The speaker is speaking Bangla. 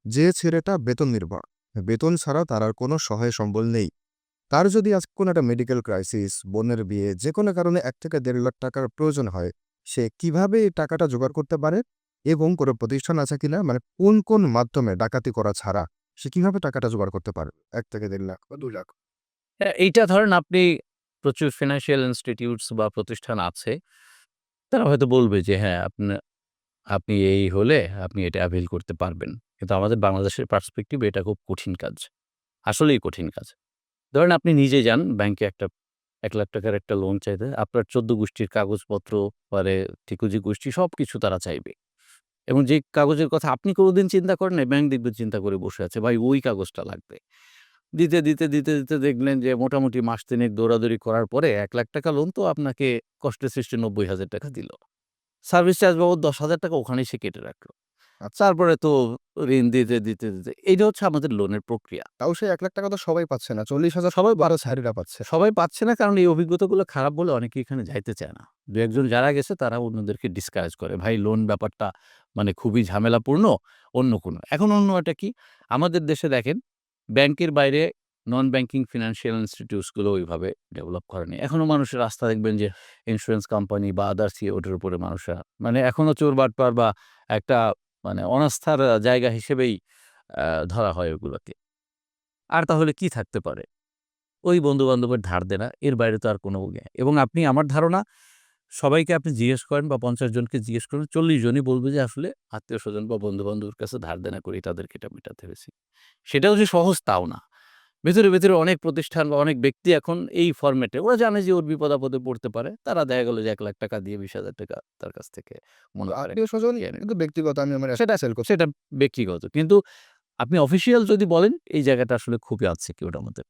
যে ছেলেটা বেতন নির্ভর, বেতন ছাড়া তার আর কোনো সহায় সম্বল নেই। তার যদি আজকে কোনো একটা মেডিকেল ক্রাইসিস, বোনের বিয়ে, যে কোনো কারণে ১ থেকে ১.৫ লাখ টাকার প্রয়োজন হয়, সে কিভাবে এই টাকাটা জোগাড় করতে পারে এবং কোনো প্রতিষ্ঠান আছে কিনা, মানে কোন মাধ্যমে ডাকাতি করা ছাড়া সে কিভাবে টাকাটা জোগাড় করতে পারে? ১ থেকে ১.৫ লাখ বা ২ লাখ। হ্যাঁ, এইটা ধরেন আপনি প্রচুর ফিন্যান্সিয়াল ইনস্টিটিউটস বা প্রতিষ্ঠান আছে। তারা হয়তো বলবে যে হ্যাঁ, আপনি এই হলে আপনি এটা avail করতে পারবেন। কিন্তু আমাদের বাংলাদেশের পার্সপেক্টিভ এটা খুব কঠিন কাজ। আসলেই কঠিন কাজ। ধরেন আপনি নিজে যান ব্যাংকে একটা ৳১,০০,০০০ একটা লোন চাইতে। আপনার ১৪ গোষ্ঠীর কাগজপত্র, পরে ঠিকুজি গোষ্ঠী সবকিছু তারা চাইবে। এবং যে কাগজের কথা আপনি কোনোদিন চিন্তা করেন নাই, ব্যাংক দেখবেন চিন্তা করে বসে আছে। ভাই ওই কাগজটা লাগবে। দিতে দেখলেন যে মোটামুটি মাস ৩ দৌড়াদৌড়ি করার পরে ৳১,০০,০০০ লোন তো আপনাকে কষ্টে সৃষ্টে ৳৯০,০০০ দিল। সার্ভিস চার্জ বাবদ ৳১০,০০০ ওখানেই সে কেটে রাখলো। আচ্ছা। তারপরে তো ঋণ দিতে এইটা হচ্ছে আমাদের লোনের প্রক্রিয়া। তাও সেই ৳১ লাখ তো সবাই পাচ্ছে না। ৪০,০০০ সবাই আরো পাচ্ছে ছাত্রীরা পাচ্ছে। সবাই পাচ্ছে না কারণ এই অভিজ্ঞতাগুলো খারাপ বলে অনেকে এখানে যাইতে চায় না। ২-১ জন যারা গেছে তারা অন্যদেরকে ডিসকারেজ করে। ভাই লোন ব্যাপারটা মানে খুবই ঝামেলাপূর্ণ, অন্য কোনো। এখন অন্য একটা কি? আমাদের দেশে দেখেন ব্যাংকের বাইরে নন ব্যাংকিং ফিন্যান্সিয়াল ইনস্টিটিউটস গুলো ওইভাবে ডেভেলপ করেনি। এখনো মানুষের রাস্তা দেখবেন যে ইন্সুরেন্স কোম্পানি বা আদার্স ওটার উপরে মানুষরা মানে এখনো চোর-বাটপার বা একটা মানে অনাস্থার জায়গা হিসেবেই আ ধরা হয় ওগুলোকে। আর তাহলে কি থাকতে পারে? ওই বন্ধু-বান্ধবের ধার দেনা, এর বাইরে তো আর কোনো এবং আপনি আমার ধারণা সবাইকে আপনি জিজ্ঞেস করেন বা ৫০ জনকে জিজ্ঞেস করেন, ৪০ জনই বলবে যে আসলে আত্মীয়স্বজন বা বন্ধু-বান্ধবের কাছে ধার দেনা করেই তাদেরকে এটা মেটাতে হয়েছে। সেটাও যে সহজ তাও না। ভেতরে অনেক প্রতিষ্ঠান বা অনেক ব্যক্তি এখন এই ফরম্যাটে ওরা জানে যে ওর বিপদ-আপদে পড়তে পারে। তারা দেখা গেল যে ৳১,০০,০০০ দিয়ে ৳২০,০০০ তার কাছ থেকে মনে করেন আত্মীয়স্বজন ইয়ে নিল। কিন্তু ব্যক্তিগত আমি আমার সেটা সেল করছি। সেটা ব্যক্তিগত। কিন্তু আপনি অফিসিয়াল যদি বলেন এই জায়গাটা আসলে খুবই আনসিকিউরড আমাদের।